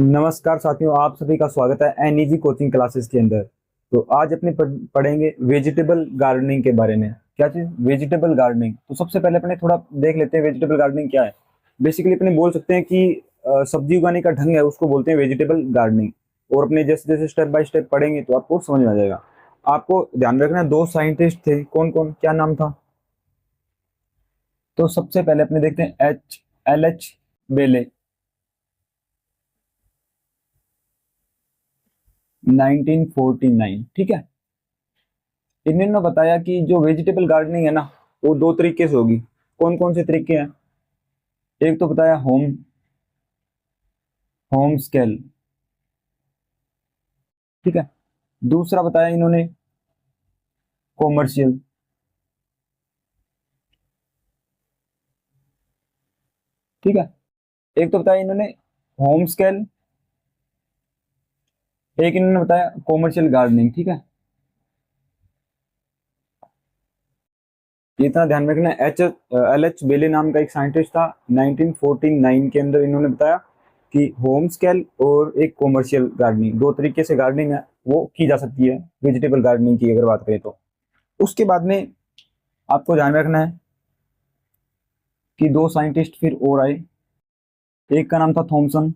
नमस्कार साथियों, आप सभी का स्वागत है एनईजी कोचिंग क्लासेस के अंदर। तो आज अपने पढ़ेंगे वेजिटेबल गार्डनिंग के बारे में। क्या चीज? Vegetable gardening. तो सबसे पहले अपने थोड़ा देख लेते हैं वेजिटेबल गार्डनिंग क्या है। बेसिकली अपने बोल सकते हैं कि सब्जी उगाने का ढंग है, उसको बोलते हैं वेजिटेबल गार्डनिंग। और अपने जैसे जैसे स्टेप बाय स्टेप पढ़ेंगे तो आपको समझ में आ जाएगा। आपको ध्यान रखना है, दो साइंटिस्ट थे। कौन कौन, क्या नाम था? तो सबसे पहले अपने देखते हैं एच बेले, 1949। ठीक है। इन्होंने बताया कि जो वेजिटेबल गार्डनिंग है ना, वो दो तरीके से होगी। कौन कौन से तरीके हैं? एक तो बताया होम होम स्केल। ठीक है। दूसरा बताया इन्होंने कॉमर्शियल। ठीक है। एक तो बताया इन्होंने होम स्केल, एक इन्होंने बताया कॉमर्शियल गार्डनिंग। ठीक है। ये इतना ध्यान रखना। एल एच बेले नाम का एक साइंटिस्ट था, 1949 के अंदर इन्होंने बताया कि होम स्केल और एक कॉमर्शियल गार्डनिंग, दो तरीके से गार्डनिंग है वो की जा सकती है। वेजिटेबल गार्डनिंग की अगर बात करें तो उसके बाद में आपको ध्यान रखना है कि दो साइंटिस्ट फिर और आए। एक का नाम था थॉमसन।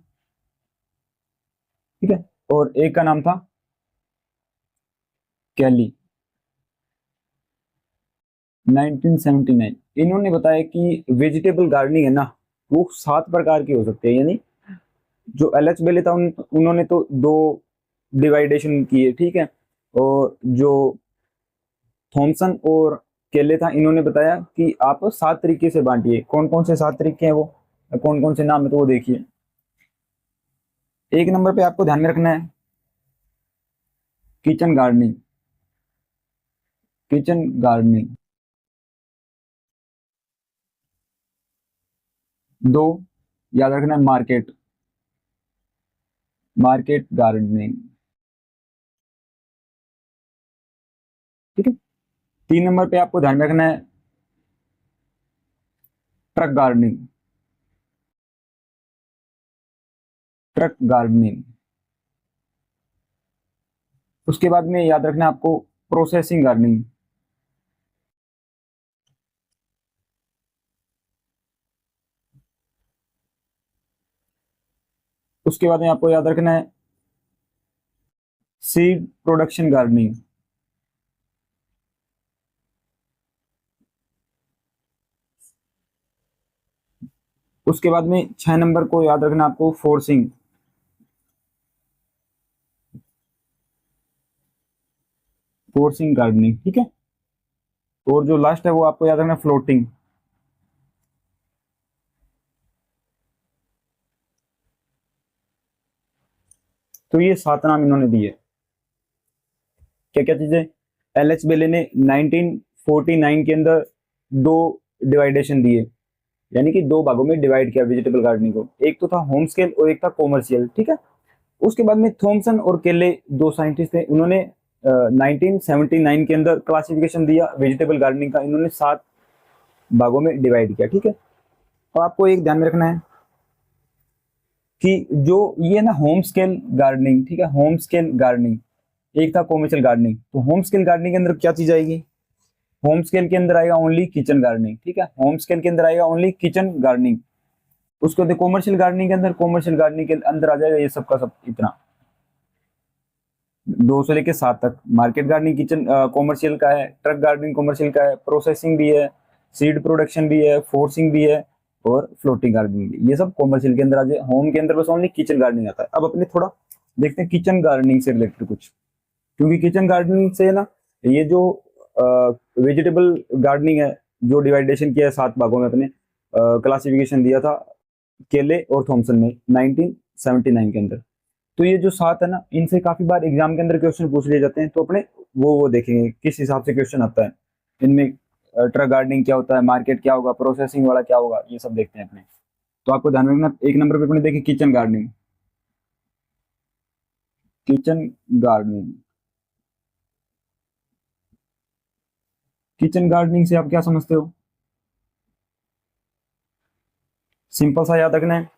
ठीक है। और एक का नाम था कैली, 1979। इन्होंने बताया कि वेजिटेबल गार्डनिंग है ना, वो 7 प्रकार की हो सकती है। यानी जो एल एच बेले था उन्होंने तो दो डिवाइडेशन किए। ठीक है। और जो थॉमसन और केले था, इन्होंने बताया कि आप 7 तरीके से बांटिए। कौन कौन से 7 तरीके हैं वो, कौन कौन से नाम है, तो वो देखिए। एक नंबर पे आपको ध्यान में रखना है किचन गार्डनिंग। Kitchen gardening. दो, याद रखना है मार्केट मार्केट गार्डनिंग। ठीक है। 3 नंबर पे आपको ध्यान रखना है ट्रक गार्डनिंग। Truck gardening. उसके बाद में याद रखना है आपको प्रोसेसिंग गार्डनिंग। उसके बाद में आपको याद रखना है सीड प्रोडक्शन गार्डनिंग। उसके बाद में 6 नंबर को याद रखना आपको फोर्सिंग। Forcing gardening. ठीक है। और जो लास्ट है वो आपको याद रखना फ्लोटिंग। तो ये 7 नाम इन्होंने दिए। क्या क्या चीजें? एल एच बेले ने 1949 के अंदर दो डिवाइडेशन दिए, यानी कि दो भागों में डिवाइड किया वेजिटेबल गार्डनिंग को। एक तो था होम स्केल और एक था कॉमर्शियल। ठीक है। उसके बाद में थॉमसन और केले, दो साइंटिस्ट थे, उन्होंने 1979 के अंदर क्लासिफिकेशन दिया वेजिटेबल गार्डनिंग का। इन्होंने 7 भागों में डिवाइड किया। ठीक है। और आपको एक ध्यान में रखना है कि जो ये ना होम स्केल गार्डनिंग, ठीक है, होम स्केल गार्डनिंग, एक था कॉमर्शियल गार्डनिंग। तो होम स्केल गार्डनिंग के अंदर क्या चीज आएगी? होम स्केल के अंदर आएगा ओनली किचन गार्डनिंग। ठीक है। होम स्केल के अंदर आएगा ओनली किचन गार्डनिंग। उसके बाद कॉमर्शियल गार्डनिंग के अंदर, कॉमर्शियल गार्डनिंग के अंदर आ जाएगा ये सब का सब इतना, 2 से लेके 7 तक। मार्केट गार्डनिंग किचन कॉमर्शियल का है, ट्रक गार्डनिंग कॉमर्शियल का है, प्रोसेसिंग भी है, सीड प्रोडक्शन भी है, फोर्सिंग भी है, और फ्लोटिंग गार्डनिंग भी। ये सब कॉमर्शियल के अंदर आ जाए। होम के अंदर बस ओनली किचन गार्डनिंग आता है। अब अपने थोड़ा देखते हैं किचन गार्डनिंग से रिलेटेड कुछ, क्योंकि किचन गार्डनिंग से ना ये जो वेजिटेबल गार्डनिंग है, जो डिवाइडेशन किया है 7 भागों में, अपने क्लासिफिकेशन दिया था केले और थॉमसन ने 1979 के अंदर। तो ये जो 7 है ना, इनसे काफी बार एग्जाम के अंदर क्वेश्चन पूछ लिए जाते हैं। तो अपने वो देखेंगे किस हिसाब से क्वेश्चन आता है इनमें। ट्रक गार्डनिंग क्या होता है, मार्केट क्या होगा, प्रोसेसिंग वाला क्या होगा, ये सब देखते हैं अपने। तो आपको ध्यान रखना, 1 नंबर पे अपने देखिए kitchen gardening. Kitchen gardening. Kitchen gardening से आप क्या समझते हो? सिंपल सा याद रखना है,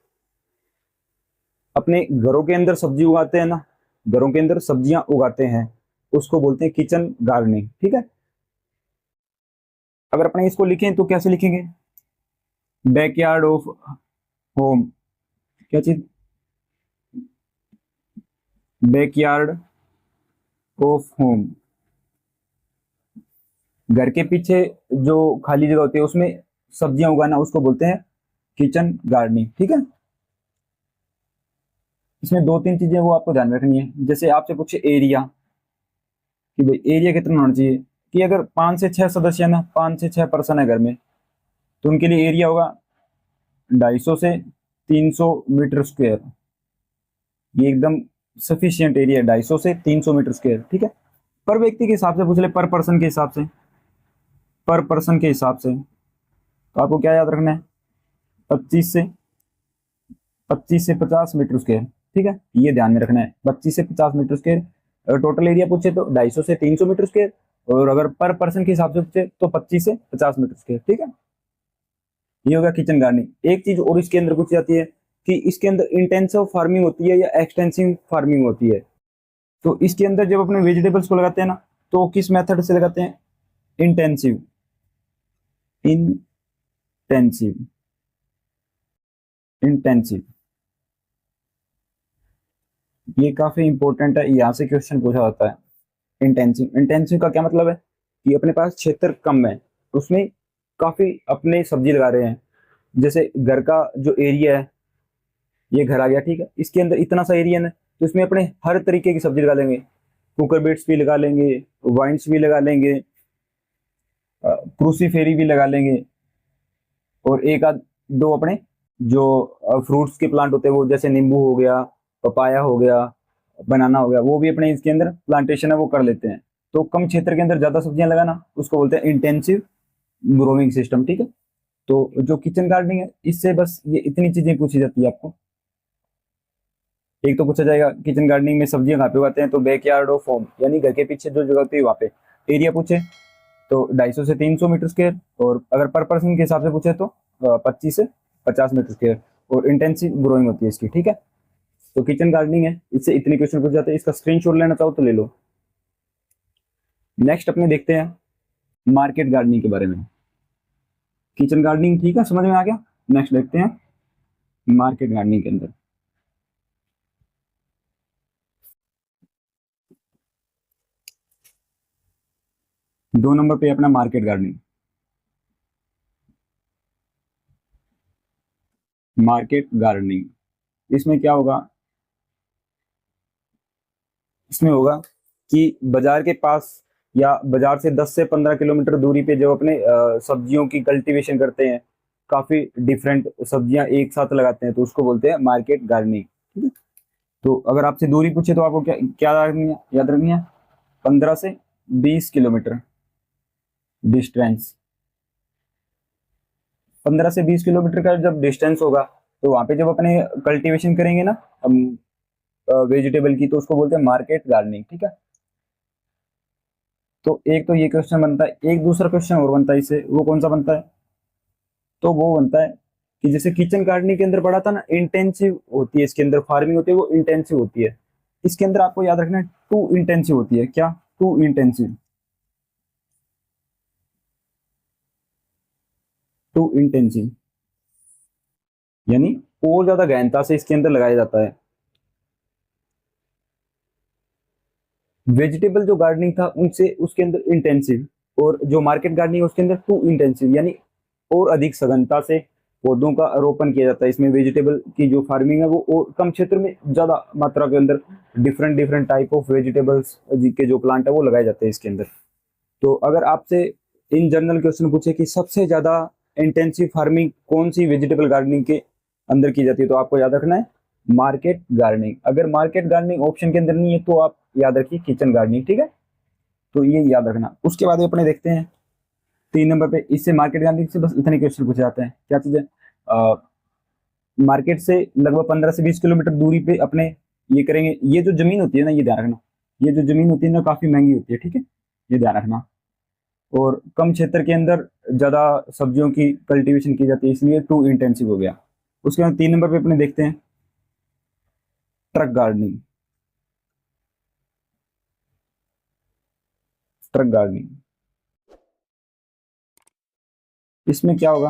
अपने घरों के अंदर सब्जी उगाते हैं ना, घरों के अंदर सब्जियां उगाते हैं, उसको बोलते हैं किचन गार्डनिंग। ठीक है, अगर अपने इसको लिखें तो कैसे लिखेंगे? बैकयार्ड ऑफ होम, क्या चीज? बैकयार्ड ऑफ होम, घर के पीछे जो खाली जगह होती है उसमें सब्जियां उगाना, उसको बोलते हैं किचन गार्डनिंग। ठीक है, इसमें दो तीन चीजें वो आपको ध्यान रखनी है। जैसे आपसे पूछे एरिया, कि भाई एरिया कितना होना चाहिए, कि अगर 5 से 6 सदस्य है ना, 5 से 6 पर्सन है घर में, तो उनके लिए एरिया होगा 250 से 300 मीटर स्क्वायर। ये एकदम सफिशियंट एरिया है, 250 से 300 मीटर स्क्वायर। ठीक है, पर व्यक्ति के हिसाब से पूछ ले, पर पर्सन के हिसाब से, पर पर्सन के हिसाब से तो आपको क्या याद रखना है? 25 से 50 मीटर स्क्वायर। ठीक है, ये ध्यान में रखना है, 25 से 50 मीटर स्क्वायर। टोटल एरिया पूछे तो 250 से 300 मीटर स्क्वायर, और अगर पर पर्सन के हिसाब से पूछे तो 25 से 50 मीटर स्क्वायर। ठीक है, ये होगा किचन गार्डनिंग। एक चीज और इसके अंदर पूछी जाती है कि इसके अंदर इंटेंसिव फार्मिंग होती है या एक्सटेंसिव फार्मिंग होती है। तो इसके अंदर जब अपने वेजिटेबल्स को लगाते हैं ना, तो किस मेथड से लगाते हैं? Intensive, intensive, intensive. ये काफी इंपॉर्टेंट है, यहाँ से क्वेश्चन पूछा जाता है। इंटेंसिव, इंटेंसिव का क्या मतलब है? कि अपने पास क्षेत्र कम है, उसमें काफी अपने सब्जी लगा रहे हैं। जैसे घर का जो एरिया है, ये घर आ गया, ठीक है, इसके अंदर इतना सा एरिया है, तो इसमें अपने हर तरीके की सब्जी लगा लेंगे। कुकर बीट्स भी लगा लेंगे, वाइन्स भी लगा लेंगे, क्रूसीफेरी भी लगा लेंगे, और एक आध दो अपने जो फ्रूट्स के प्लांट होते हैं, वो जैसे नींबू हो गया, पपाया हो गया, बनाना हो गया, वो भी अपने इसके अंदर प्लांटेशन है वो कर लेते हैं। तो कम क्षेत्र के अंदर ज्यादा सब्जियां लगाना, उसको बोलते हैं इंटेंसिव ग्रोइंग सिस्टम। ठीक है, तो जो किचन गार्डनिंग है, इससे बस ये इतनी चीजें पूछी जाती है आपको। एक तो पूछा जाएगा किचन गार्डनिंग में सब्जियां कहाँ पे उगाते हैं, तो बैकयार्ड ऑफ होम, यानी घर के पीछे जो जगह होती है वहाँ पे। एरिया पूछे तो 250 से 300 मीटर स्क्वायर, और अगर पर पर्सन के हिसाब से पूछे तो 25 से 50 मीटर स्क्वायर, और इंटेंसिव ग्रोइंग होती है इसकी। ठीक है, तो किचन गार्डनिंग है, इससे इतने क्वेश्चन पूछ जाते हैं। इसका स्क्रीनशॉट लेना चाहो तो ले लो। नेक्स्ट अपने देखते हैं मार्केट गार्डनिंग के बारे में। किचन गार्डनिंग ठीक है, समझ में आ गया। नेक्स्ट देखते हैं मार्केट गार्डनिंग के अंदर। दो नंबर पे अपना मार्केट गार्डनिंग। मार्केट गार्डनिंग, इसमें क्या होगा? इसमें होगा कि बाजार के पास या बाजार से 10 से 15 किलोमीटर दूरी पे जो अपने सब्जियों की कल्टीवेशन करते हैं, काफी डिफरेंट सब्जियां एक साथ लगाते हैं, तो उसको बोलते हैं मार्केट गार्डनिंग। ठीक है, तो अगर आपसे दूरी पूछे तो आपको क्या क्या याद रखनी है? 15 से 20 किलोमीटर डिस्टेंस। 15 से 20 किलोमीटर का जब डिस्टेंस होगा, तो वहां पे जब अपने कल्टीवेशन करेंगे ना हम वेजिटेबल की, तो उसको बोलते हैं मार्केट गार्डनिंग। ठीक है, तो एक तो ये क्वेश्चन बनता है, एक दूसरा क्वेश्चन और बनता है इससे। वो कौन सा बनता है? तो वो बनता है कि जैसे किचन गार्डनिंग के अंदर पढ़ा था ना, इंटेंसिव होती है इसके अंदर फार्मिंग होती है, वो इंटेंसिव होती है। इसके अंदर आपको याद रखना है टू इंटेंसिव होती है। क्या? टू इंटेंसिव, टू इंटेंसिव, यानी और ज्यादा गहनता से इसके अंदर लगाया जाता है। वेजिटेबल जो गार्डनिंग था उनसे उसके अंदर इंटेंसिव, और जो मार्केट गार्डनिंग है उसके अंदर टू इंटेंसिव, यानी और अधिक सघनता से पौधों का आरोपण किया जाता है। इसमें वेजिटेबल की जो फार्मिंग है वो और कम क्षेत्र में ज्यादा मात्रा के अंदर different different type of vegetables के जो प्लांट है वो लगाए जाते हैं इसके अंदर। तो अगर आपसे इन जनरल क्वेश्चन पूछे कि सबसे ज्यादा इंटेंसिव फार्मिंग कौन सी वेजिटेबल गार्डनिंग के अंदर की जाती है, तो आपको याद रखना है मार्केट गार्डनिंग। अगर मार्केट गार्डनिंग ऑप्शन के अंदर नहीं है तो आप याद रखिए किचन गार्डनिंग। ठीक है, तो ये याद रखना। उसके बाद अपने देखते हैं 3 नंबर पे, इससे मार्केट गार्डनिंग से बस इतने क्वेश्चन पूछे जाते हैं। क्या चीज है? मार्केट से लगभग 15 से 20 किलोमीटर दूरी पे अपने ये करेंगे। ये जो जमीन होती है ना, ये ध्यान रखना, ये जो जमीन होती है ना काफी महंगी होती है। ठीक है, ये ध्यान रखना। और कम क्षेत्र के अंदर ज्यादा सब्जियों की कल्टीवेशन की जाती है, इसलिए टू इंटेंसिव हो गया। उसके बाद 3 नंबर पे अपने देखते हैं ट्रक गार्डनिंग। ट्रक गार्डनिंग इसमें क्या होगा,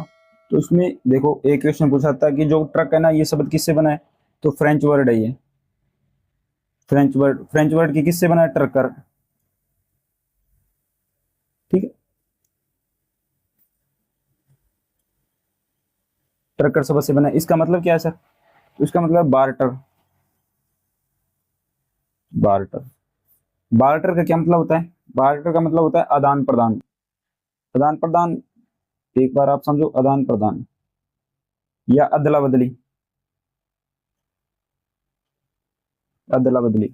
तो इसमें देखो एक क्वेश्चन पूछा था कि जो ट्रक है ना ये शब्द किससे बना है, तो फ्रेंच वर्ड है ये, फ्रेंच वर्ड की किससे बना है, ट्रकर। ठीक है, ट्रकर शब्द से बना है। इसका मतलब क्या है सर, तो इसका मतलब बार्टर। बार्टर, बार्टर का क्या मतलब होता है, बार्टर का मतलब होता है आदान प्रदान। आदान प्रदान, एक बार आप समझो, आदान प्रदान या अदला बदली। अदला बदली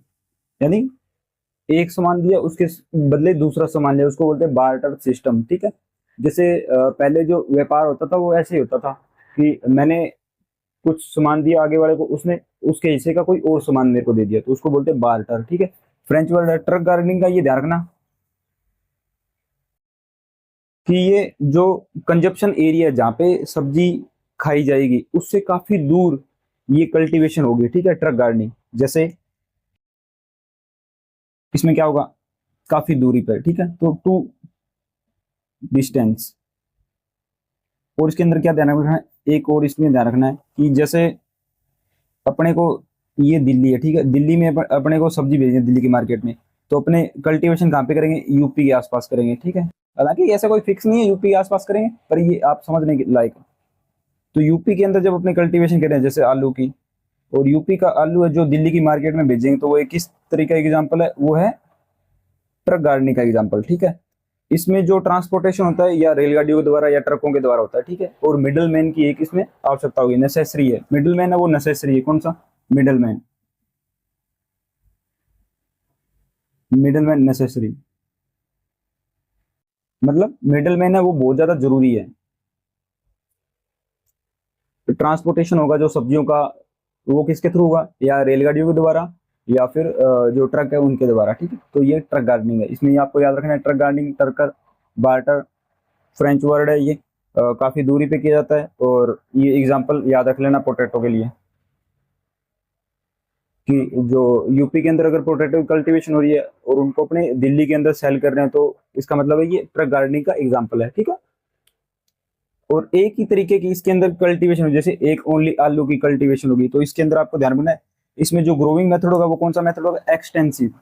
यानी एक सामान दिया उसके बदले दूसरा सामान लिया, उसको बोलते हैं बार्टर सिस्टम। ठीक है, जैसे पहले जो व्यापार होता था वो ऐसे ही होता था कि मैंने कुछ सामान दिया आगे वाले को, उसने उसके हिस्से का कोई और सामान मेरे को दे दिया, तो उसको बोलते हैं बार्टर। ठीक है, फ्रेंच वर्ड है। ट्रक गार्डनिंग का ये ध्यान रखना कि ये जो कंजप्शन एरिया जहाँ पे सब्जी खाई जाएगी उससे काफी दूर ये कल्टीवेशन होगी। ठीक है, ट्रक गार्डनिंग। जैसे इसमें क्या होगा, काफी दूरी पर। ठीक है, तो टू डिस्टेंस। और इसके अंदर क्या ध्यान रखना है, एक और इसमें ध्यान रखना है कि जैसे अपने को ये दिल्ली है, ठीक है, दिल्ली में अपने को सब्जी भेजनी है दिल्ली की मार्केट में, तो अपने कल्टीवेशन कहाँ पे करेंगे, यूपी के आसपास करेंगे। ठीक है, हालांकि ऐसा कोई फिक्स नहीं है यूपी के आसपास करेंगे, पर ये आप समझने के लायक। तो यूपी के अंदर जब अपने कल्टीवेशन करें जैसे आलू की, और यूपी का आलू है जो दिल्ली की मार्केट में भेजेंगे, तो वो एक किस तरीके का एग्जाम्पल है, वो है ट्रक गार्डनिंग का एग्जाम्पल। ठीक है, इसमें जो ट्रांसपोर्टेशन होता है या रेलगाड़ियों के द्वारा या ट्रकों के द्वारा होता है। ठीक है, और मिडल मैन की एक इसमें आवश्यकता होगी, नेसेसरी है। मिडल मैन है वो नेसेसरी है। कौन सा, middle man, middle man necessary, मतलब मिडल मैन है वो बहुत ज्यादा जरूरी है। तो ट्रांसपोर्टेशन होगा जो सब्जियों का, वो किसके थ्रू होगा, या रेलगाड़ियों के द्वारा या फिर जो ट्रक है उनके द्वारा। ठीक है, तो ये ट्रक गार्डनिंग है। इसमें आपको याद रखना है truck gardening, trucker, barter, French word है ये, काफी दूरी पे किया जाता है। और ये एग्जांपल याद रख लेना पोटैटो के लिए, कि जो यूपी के अंदर अगर पोटैटो कल्टीवेशन हो रही है और उनको अपने दिल्ली के अंदर सेल कर रहे हैं, तो इसका मतलब है ये ट्रक गार्डनिंग का एग्जाम्पल है। ठीक है, और एक ही तरीके की इसके अंदर कल्टीवेशन हो, जैसे एक ओनली आलू की कल्टीवेशन होगी, तो इसके अंदर आपको ध्यान रखना है इसमें जो ग्रोइंग मेथड होगा वो कौन सा मेथड होगा, एक्सटेंसिव।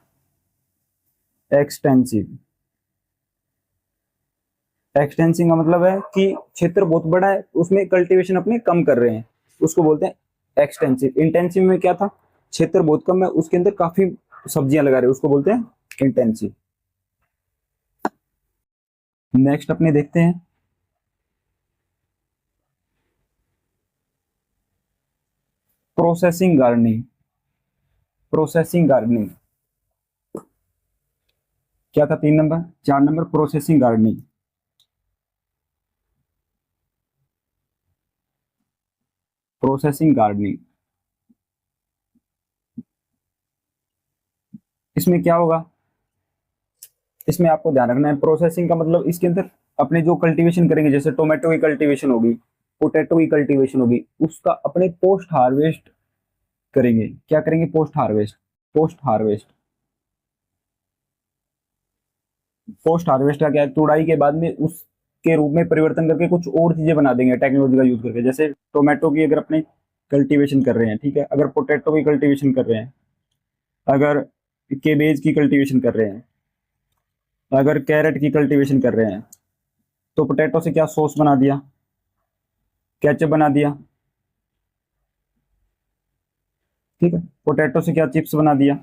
एक्सटेंसिव, एक्सटेंसिव का मतलब है कि क्षेत्र बहुत बड़ा है, उसमें कल्टीवेशन अपने कम कर रहे हैं, उसको बोलते हैं एक्सटेंसिव। इंटेंसिव में क्या था, क्षेत्र बहुत कम है उसके अंदर काफी सब्जियां लगा रहे हैं, उसको बोलते हैं इंटेंसिव। नेक्स्ट अपने देखते हैं प्रोसेसिंग गार्डनिंग। प्रोसेसिंग गार्डनिंग क्या था, 3 number, 4 number processing gardening. Processing gardening इसमें क्या होगा, इसमें आपको ध्यान रखना है प्रोसेसिंग का मतलब इसके अंदर अपने जो कल्टीवेशन करेंगे, जैसे टोमेटो की कल्टीवेशन होगी, पोटैटो की कल्टीवेशन होगी, उसका अपने पोस्ट हार्वेस्ट करेंगे। क्या करेंगे, post harvest. Post harvest, post harvest का क्या है, तुड़ाई के बाद में उसके रूप में परिवर्तन करके कुछ और चीजें बना देंगे टेक्नोलॉजी का यूज करके। जैसे टोमेटो की अगर अपने कल्टीवेशन कर रहे हैं, ठीक है, अगर पोटैटो की कल्टीवेशन कर रहे हैं, अगर केबेज की कल्टीवेशन कर रहे हैं, अगर कैरेट की कल्टीवेशन कर रहे हैं, तो पोटैटो से क्या सॉस बना दिया, केचप बना दिया। ठीक है, पोटैटो से क्या चिप्स बना दिया,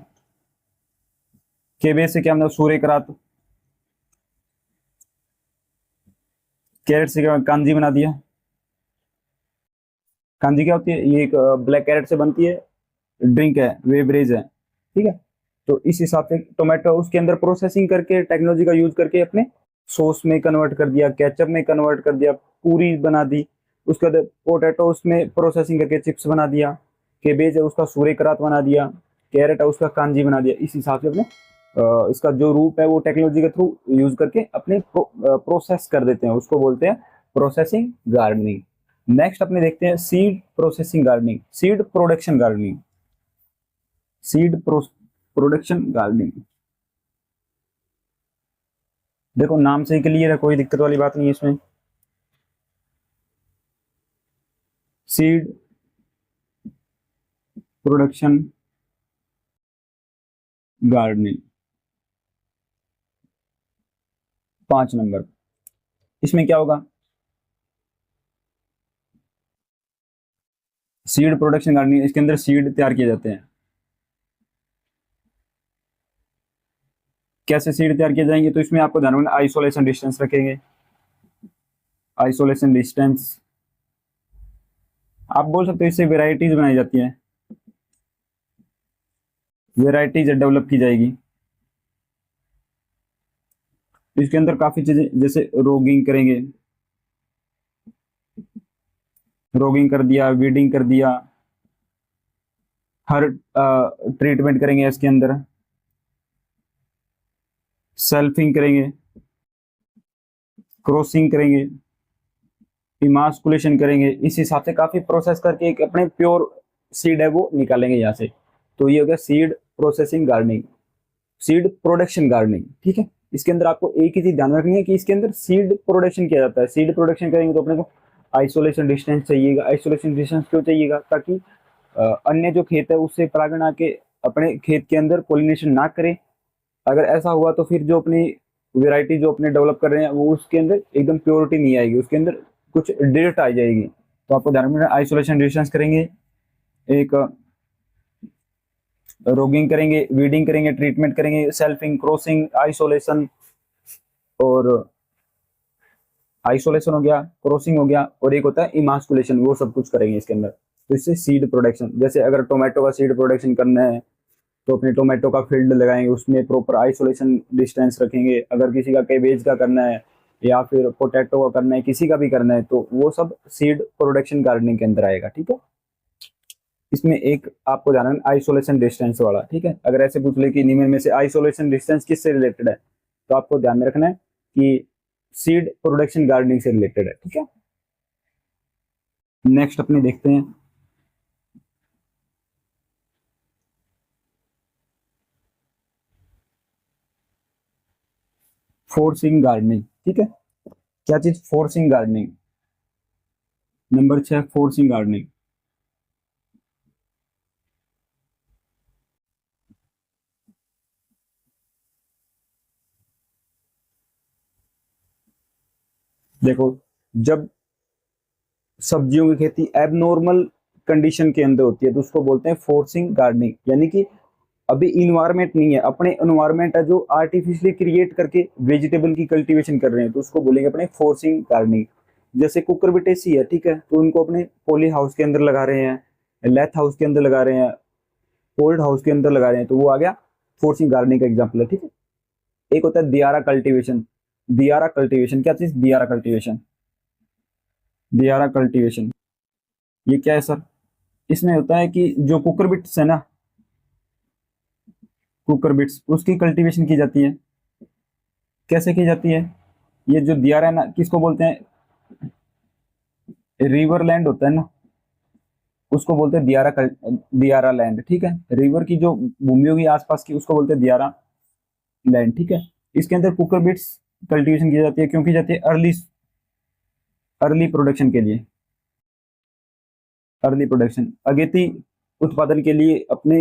केबेज से क्या मतलब सूर्य करात, कैरेट से क्या कांजी बना दिया। कांजी क्या होती है, ये एक ब्लैक कैरेट से बनती है, ड्रिंक है, वेबरेज है। ठीक है, तो इस हिसाब से टोमेटो उसके अंदर प्रोसेसिंग करके टेक्नोलॉजी का यूज करके अपने सॉस में कन्वर्ट कर दिया, केचप में कन्वर्ट कर दिया, पूरी बना दी। उसके बाद पोटैटो उसमें प्रोसेसिंग करके चिप्स बना दिया, केबेज है उसका सूर्य करात बना दिया, कैरेट है उसका कांजी बना दिया। इस हिसाब से अपने इसका जो रूप है वो टेक्नोलॉजी के थ्रू यूज करके अपने प्रोसेस कर देते हैं, उसको बोलते हैं प्रोसेसिंग गार्डनिंग। नेक्स्ट अपने देखते हैं seed processing gardening, seed production gardening. Seed production gardening, देखो नाम से ही क्लियर है, कोई दिक्कत वाली बात नहीं है इसमें। Seed production gardening 5 number. इसमें क्या होगा, सीड प्रोडक्शन गार्डनिंग, इसके अंदर सीड तैयार किए जाते हैं। कैसे सीड तैयार किए जाएंगे, तो इसमें आपको ध्यान रखना आइसोलेशन डिस्टेंस रखेंगे। आइसोलेशन डिस्टेंस आप बोल सकते हो, इससे वेराइटीज बनाई जाती हैं, वेराइटीज डेवलप की जाएगी। इसके अंदर काफी चीजें, जैसे रोगिंग करेंगे, रोगिंग कर दिया, वीडिंग कर दिया, हर ट्रीटमेंट करेंगे इसके अंदर, सेल्फिंग करेंगे, क्रॉसिंग करेंगे, इमास्कुलेशन करेंगे। इस हिसाब से काफी प्रोसेस करके एक अपने प्योर सीड है वो निकालेंगे यहाँ से। तो ये हो गया seed processing gardening, seed production gardening, ठीक है। इसके अंदर आपको एक ही चीज ध्यान रखनी है कि इसके अंदर सीड प्रोडक्शन किया जाता है। सीड प्रोडक्शन करेंगे तो अपने को आइसोलेशन डिस्टेंस चाहिएगा। आइसोलेशन डिस्टेंस क्यों चाहिएगा, ताकि अन्य जो खेत है उससे परागण आके अपने खेत के अंदर पोलिनेशन ना करे। अगर ऐसा हुआ तो फिर जो अपनी वेराइटी जो अपने डेवलप कर रहे हैं वो उसके अंदर एकदम प्योरिटी नहीं आएगी, उसके अंदर कुछ डिर्ट आ जाएगी। तो आपको ध्यान में आइसोलेशन डिस्टेंस करेंगे, एक रोगिंग करेंगे, वीडिंग करेंगे, ट्रीटमेंट करेंगे, सेल्फिंग, क्रॉसिंग, आइसोलेशन, और आइसोलेशन हो गया, क्रॉसिंग हो गया, और एक होता है इमास्कुलेशन, वो सब कुछ करेंगे इसके अंदर। तो इससे सीड प्रोडक्शन, जैसे अगर टोमेटो का सीड प्रोडक्शन करना है तो अपने टोमेटो का फील्ड लगाएंगे, उसमें प्रॉपर आइसोलेशन डिस्टेंस रखेंगे। अगर किसी का कैबेज का करना है या फिर पोटैटो का करना है, किसी का भी करना है, तो वो सब सीड प्रोडक्शन गार्डनिंग के अंदर आएगा, ठीक है। इसमें एक आपको ध्यान रखना आइसोलेशन डिस्टेंस वाला, ठीक है। अगर ऐसे पूछ ले कि निम्न में से आइसोलेशन डिस्टेंस किससे रिलेटेड है, तो आपको ध्यान में रखना है कि सीड प्रोडक्शन गार्डनिंग से रिलेटेड है, ठीक है। नेक्स्ट अपने देखते हैं फोर्सिंग गार्डनिंग, ठीक है। क्या चीज, forcing gardening. Number 6 forcing gardening. देखो, जब सब्जियों की खेती एबनॉर्मल कंडीशन के अंदर होती है तो उसको बोलते हैं फोर्सिंग गार्डनिंग। यानी कि अभी इन्वायरमेंट नहीं है, अपने इन्वायरमेंट है जो आर्टिफिशियली क्रिएट करके वेजिटेबल की कल्टीवेशन कर रहे हैं, तो उसको बोलेंगे अपने फोर्सिंग गार्डनिंग। जैसे कुकुरबिटेसी है, ठीक है, तो उनको अपने पॉली हाउस के अंदर लगा रहे हैं, लेथ हाउस के अंदर लगा रहे हैं, कोल्ड हाउस के अंदर लगा रहे हैं, तो वो आ गया फोर्सिंग गार्डनिंग का एग्जाम्पल है, ठीक है। एक होता है दियारा कल्टीवेशन। दियारा कल्टीवेशन क्या चीज, दियारा कल्टीवेशन, दियारा कल्टीवेशन ये क्या है सर, इसमें होता है कि जो कुकुरबिट्स है ना, कुकुरबिट्स, उसकी कल्टीवेशन की जाती है। कैसे की जाती है, ये जो दियारा है ना, किसको बोलते हैं, रिवर लैंड होता है ना, उसको बोलते हैं दियारा दियारा लैंड, ठीक है। रिवर की जो भूमि होगी आसपास की, उसको बोलते हैं दियारा लैंड, ठीक है। इसके अंदर कुकुरबिट्स कल्टीवेशन की जाती है, क्यों की जाती है, अर्ली अर्ली प्रोडक्शन के लिए, अर्ली प्रोडक्शन, अगेती उत्पादन के लिए अपने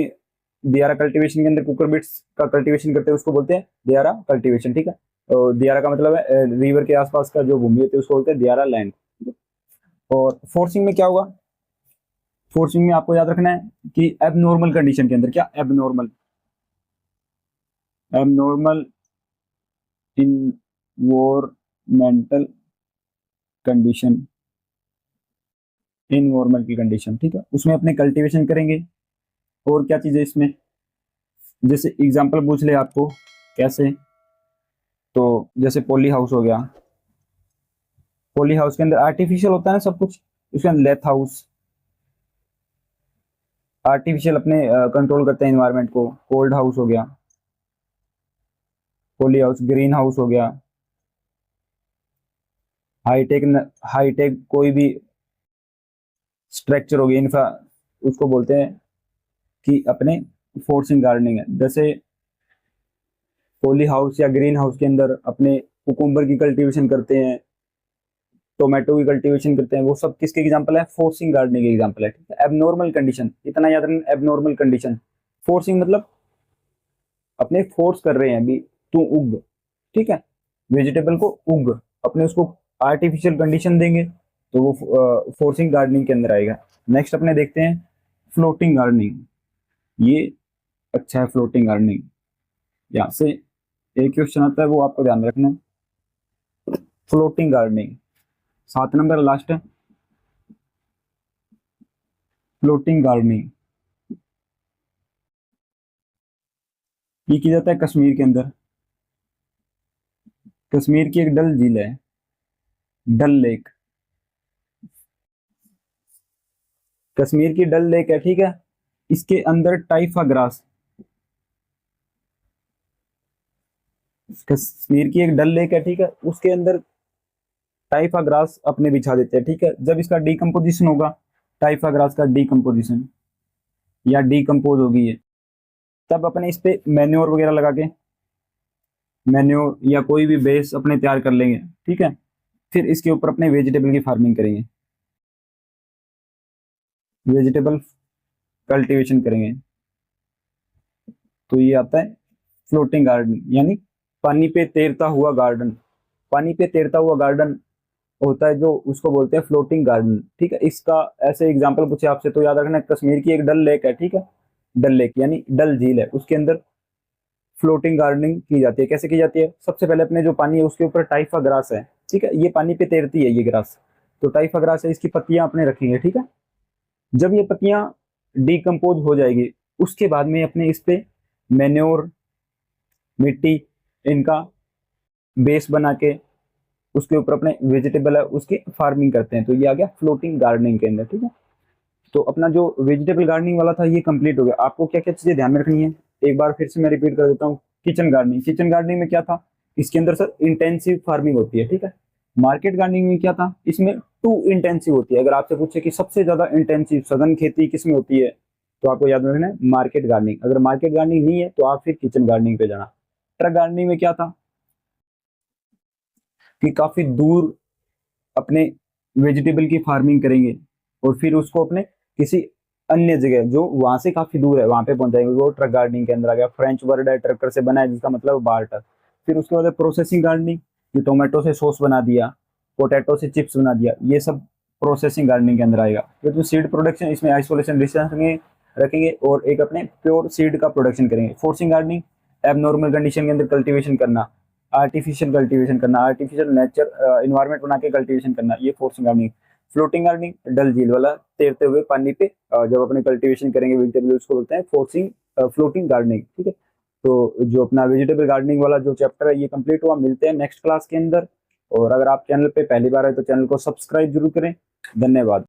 दियारा कल्टीवेशन के अंदर कुकुरबिट्स का कल्टीवेशन करते हैं, उसको बोलते हैं दियारा कल्टीवेशन, ठीक है। और दियारा का मतलब है रिवर के आसपास का जो भूमि होती है उसको बोलते हैं दियारा लैंड। और फोर्सिंग में क्या होगा, फोर्सिंग में आपको याद रखना है कि एबनॉर्मल कंडीशन के अंदर, क्या एबनॉर्मल, एबनॉर्मल इन्वायरमेंटल कंडीशन, इननॉर्मल की कंडीशन, ठीक है, उसमें अपने कल्टीवेशन करेंगे। और क्या चीज है इसमें, जैसे एग्जांपल पूछ ले आपको कैसे, तो जैसे पॉली हाउस हो गया, पॉली हाउस के अंदर आर्टिफिशियल होता है ना सब कुछ, उसके अंदर लेथ हाउस आर्टिफिशियल अपने कंट्रोल करते हैं इन्वायरमेंट को, कोल्ड हाउस हो गया, पॉली हाउस, ग्रीन हाउस हो गया, हाईटेक, हाईटेक कोई भी स्ट्रक्चर हो गया, इंफ्रा, उसको बोलते हैं कि अपने फोर्सिंग गार्डनिंग है, जैसे पॉली हाउस या ग्रीन हाउस के अंदर अपने कुकुम्बर की कल्टीवेशन करते हैं, टोमेटो की कल्टीवेशन करते हैं, वो सब किसके एग्जांपल है? फोर्सिंग गार्डनिंग के एग्जांपल है। ठीक है, एबनॉर्मल कंडीशन, इतना याद रखना, एबनॉर्मल कंडीशन। फोर्सिंग मतलब अपने फोर्स कर रहे हैं अभी, तू उग, ठीक है, वेजिटेबल को उग, अपने उसको आर्टिफिशियल कंडीशन देंगे तो वो फोर्सिंग गार्डनिंग के अंदर आएगा। नेक्स्ट अपने देखते हैं फ्लोटिंग गार्डनिंग। ये अच्छा है फ्लोटिंग गार्डनिंग, यहाँ से एक क्वेश्चन आता है वो आपको ध्यान रखना। फ्लोटिंग गार्डनिंग 7 नंबर लास्ट है, फ्लोटिंग गार्डनिंग। ये किया जाता है कश्मीर के अंदर। कश्मीर की एक डल झील है, डल लेक, कश्मीर की डल लेक है, ठीक है, इसके अंदर टाइफा ग्रास, कश्मीर की एक डल लेक है, ठीक है, उसके अंदर टाइफा ग्रास अपने बिछा देते हैं। ठीक है, जब इसका डीकम्पोजिशन होगा, टाइफा ग्रास का डीकम्पोजिशन या डीकम्पोज होगी ये, तब अपने इस पे मैन्योर वगैरह लगा के, मैन्योर या कोई भी बेस अपने तैयार कर लेंगे। ठीक है, फिर इसके ऊपर अपने वेजिटेबल की फार्मिंग करेंगे, वेजिटेबल कल्टीवेशन करेंगे। तो ये आता है फ्लोटिंग गार्डन, यानी पानी पे तैरता हुआ गार्डन। पानी पे तैरता हुआ गार्डन होता है जो उसको बोलते हैं फ्लोटिंग गार्डन। ठीक है, इसका ऐसे एग्जांपल पूछे आपसे तो याद रखना, कश्मीर की एक डल लेक है, ठीक है, डल लेक यानी डल झील है, उसके अंदर फ्लोटिंग गार्डनिंग की जाती है। कैसे की जाती है? सबसे पहले अपने जो पानी है उसके ऊपर टाइफा ग्रास है, ठीक है, ये पानी पे तैरती है ये ग्रास, तो टाइफा ग्रास है, इसकी पत्तियां अपने रखेंगे। ठीक है, जब ये पत्तियां डिकम्पोज हो जाएगी उसके बाद में अपने इस पे मैन्योर, मिट्टी, इनका बेस बना के उसके ऊपर अपने वेजिटेबल है उसकी फार्मिंग करते हैं। तो ये आ गया फ्लोटिंग गार्डनिंग के अंदर। ठीक है, तो अपना जो वेजिटेबल गार्डनिंग वाला था ये कंप्लीट हो गया। आपको क्या क्या चीजें ध्यान में रखनी है एक बार फिर से मैं रिपीट कर देता हूँ। किचन गार्डनिंग, किचन गार्डनिंग में क्या था? इसके अंदर सर इंटेंसिव फार्मिंग होती है। ठीक है, मार्केट गार्डनिंग में क्या था? इसमें टू इंटेंसिव होती है। अगर आपसे पूछे कि सबसे ज्यादा इंटेंसिव सघन खेती किसमें होती है, तो आपको याद रखना है मार्केट गार्डनिंग। अगर मार्केट गार्डनिंग नहीं है तो आप फिर किचन गार्डनिंग पे जाना। ट्रक गार्डनिंग में क्या था कि काफी दूर अपने वेजिटेबल की फार्मिंग करेंगे और फिर उसको अपने किसी अन्य जगह जो वहां से काफी दूर है वहां पे पहुंचाएंगे, वो ट्रक गार्डनिंग के अंदर आ गया। फ्रेंच वर्ड है, ट्रकर से बना है जिसका मतलब बार ट्रक। फिर उसके बाद प्रोसेसिंग गार्डनिंग, कि टोमेटो से सॉस बना दिया, पोटैटो से चिप्स बना दिया, ये सब प्रोसेसिंग गार्डनिंग के अंदर आएगा। फिर तो सीड प्रोडक्शन, इसमें आइसोलेशन डिस्टेंस रखेंगे और एक अपने प्योर सीड का प्रोडक्शन करेंगे। फोर्सिंग गार्डनिंग, एबनॉर्मल कंडीशन के अंदर कल्टीवेशन करना, आर्टिफिशियल कल्टीवेशन करना, आर्टिफिशियल नेचर इन्वायरमेंट बना के कल्टीवेशन करना, ये फोर्सिंग गार्डनिंग। फ्लोटिंग गार्डनिंग, डल झील वाला तैरते हुए पानी पे जब अपने कल्टीवेशन करेंगे वेजिटेबल, उसको बोलते हैं फोर्सिंग फ्लोटिंग गार्डनिंग। ठीक है, तो जो अपना वेजिटेबल गार्डनिंग वाला जो चैप्टर है ये कंप्लीट हुआ। मिलते हैं नेक्स्ट क्लास के अंदर, और अगर आप चैनल पे पहली बार है तो चैनल को सब्सक्राइब जरूर करें। धन्यवाद।